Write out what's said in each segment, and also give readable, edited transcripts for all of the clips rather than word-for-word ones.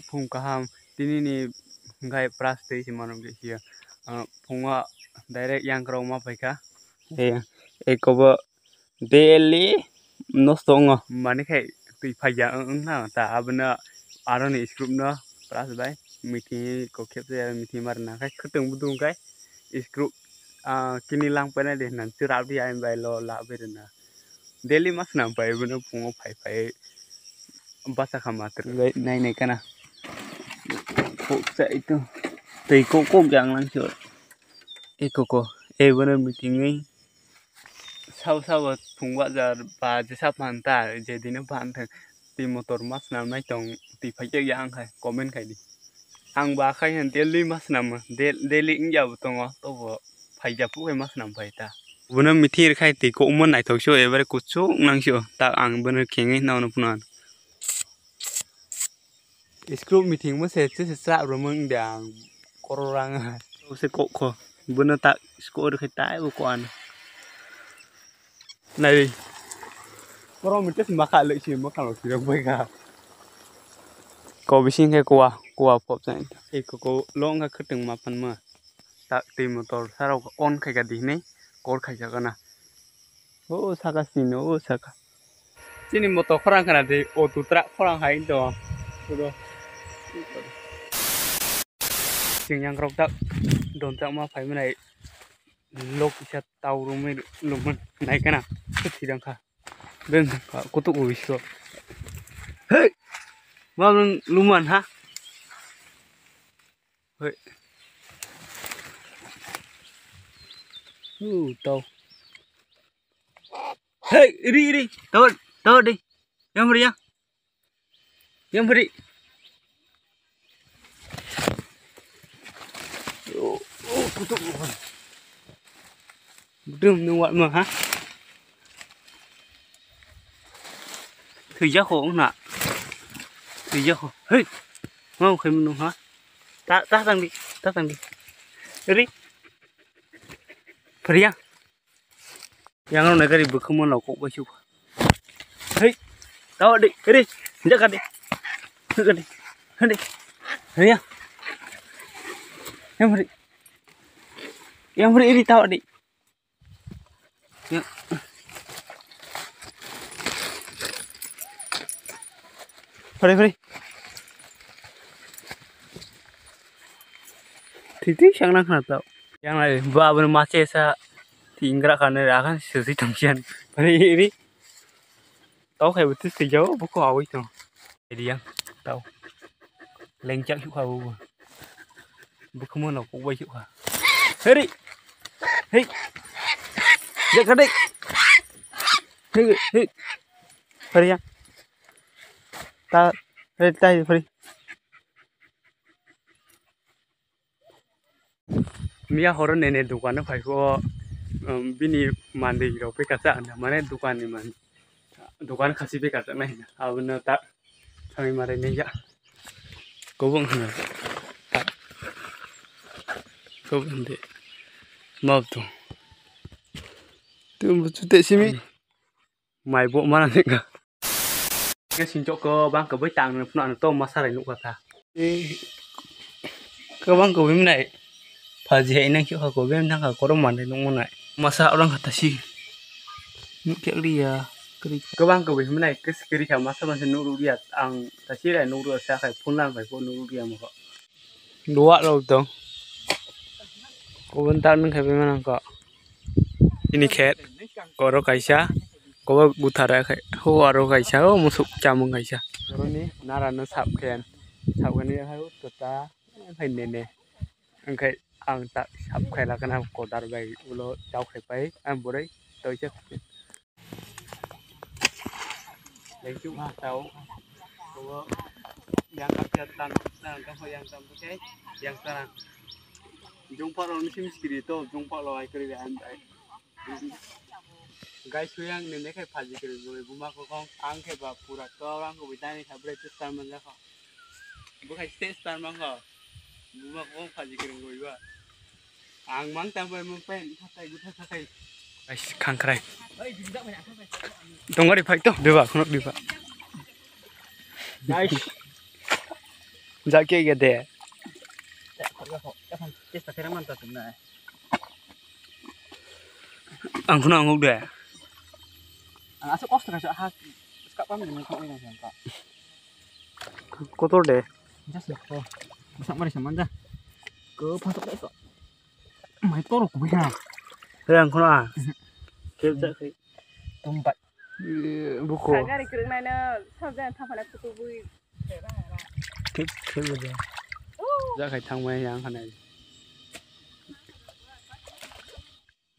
phung kaham tini ni gai pras tei si manong ke sia phunga direct yang krong ma paika ekobo daily nostonga mani kai tui phaya na ta abna aroni script na pras bai meeting ko khepse meeting marna kai khutung budung kai script kini lang pena de nan chirap di ai bai lo la berna daily mas na bai buna phunga phai basa khamater gai nai kana kok sa itu tei kok yang langsung koko bana meeting ngai sao phungwa jar ba je sa panta je dina pan thang ti motor mas na mai tong ti phai che yang khai comment khai di ang ba khai han daily mas na ma daily ing jaw tong to bo phai ja pu mas na phai ta bana mithir khai ti ko mon nai thok so ebare kuchu nangso ta ang bana khengai naw na punan Screw meeting mo se sa ro mong dang kororang se ko bana ta score khai tai bu kon này có mình chết mà khá lợi chỉ mà khá là chỉ được bây giờ có bị xin cái qua phộp này có lông cái từng mà phần mà ta tìm một tàu sao on cái gì này có cái gì cái nào ô sao cái gì nữa ô sao cái chỉ một tàu khoang cái nào thì ô tụt ra khoang hay đó rồi chừng yang rộng tắc đồn tắc mà phải cái này lok bisa tahu rumah lumen naik kana tidak kah dan kutuk uiso hei mau luman ha hei tahu hei iri tahu di yang beri kutuk đừng đừng gọi mà hả thì giác khổ nè thì giác khổ hey mau khi mình hả ta tăng đi đi phải ya yang nó này cái gì bực không muốn nào cũng bao nhiêu hey tao đi cái đi giác cái đi thấy ya em beri đi tao đi ya Pari Titi yang nang tau yang lain ba bener masih sa tinggal karena akan sesi tangsian Pari ini tau kayak betul sejauh buku awal itu jadi yang tau lencak juga bu buku mana kok baik juga hei Dek kadek. Hei. Pari yang. Ta pari. Mia horon nene dukan phai ko bini mandi ro pe kasa na mane dukan ni man. Dukan khasi pe kasa nai na. Abna ta thami mare ne ya. Ko bong na. Ko bende. Mau tu. Tụi tệ xí mi mày bộ mà làm gì cả cái xin chỗ cơ băng cơ với tàng nó tôm mà sao lại nụ cả cơ băng cơ với này phải gì hay năng chịu hợp của bên đang ở có đông màn này đúng không này mà sao đang hạt xí nụ kiểu đi cơ băng cơ với này cái đi theo mà sao mà xin nụ đi ăn ta xí này nụ được sao phải phun lan phải phun nụ đi mà họ đũa đâu tông có bên tao nó phải bên nào cả ini ket koro kaisa ko butara khai ho aro kaisa o musuk chamung kaisa ini narano sapken ni ha tota phai ne angkai ang tak sap khai la kana ko dar bai ulo chau khai pai am borai toi chắc lấy chung ha tau ko yang kapatan nang ka yang tam ke yang sarang jumpa lo ni sim spirito jumpa lo ai kri an guys yang nene kai phaji kiri goi buma ko kong ang ke ba pura to rang ko bitani thabre star man la ko bu kai star man ko buma ko phaji kiri goi ba ang mang tam bai mun pen thatai gu thatai guys khangkrai tong gari phai to de ba khonok de ba guys Jaki gede. Angkuna angkuk deh. Asuk kos terus hak. Sekap pam dengan kau ini Pak. Kotor deh. Jas kok. Masak mari sama dah. Ke pasok itu. Mai toro ku bisa. Angkuna. Kebja kai. Tumpat. Buku. Sagari kereng nana sabjan thapana kutubui. Kebja. Jakai thang mai yang kanai.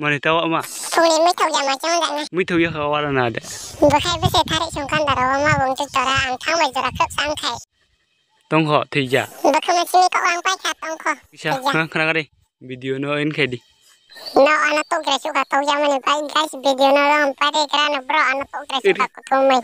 Mari tahu ama. Kemudian mai tahu jama jangan dah. Mui tahu ya kawaran ada. Bukai besi tarik sungkan darah ma bung tora antang mai jora kep sangkai. Tongko tija. Bukai masih kau orang pai kat tongko. Bisa kena kali. Video no in kedi. No anak tu gerak suka tahu jama ni baik guys video no orang pai kerana bro anak tu gerak suka kutumai.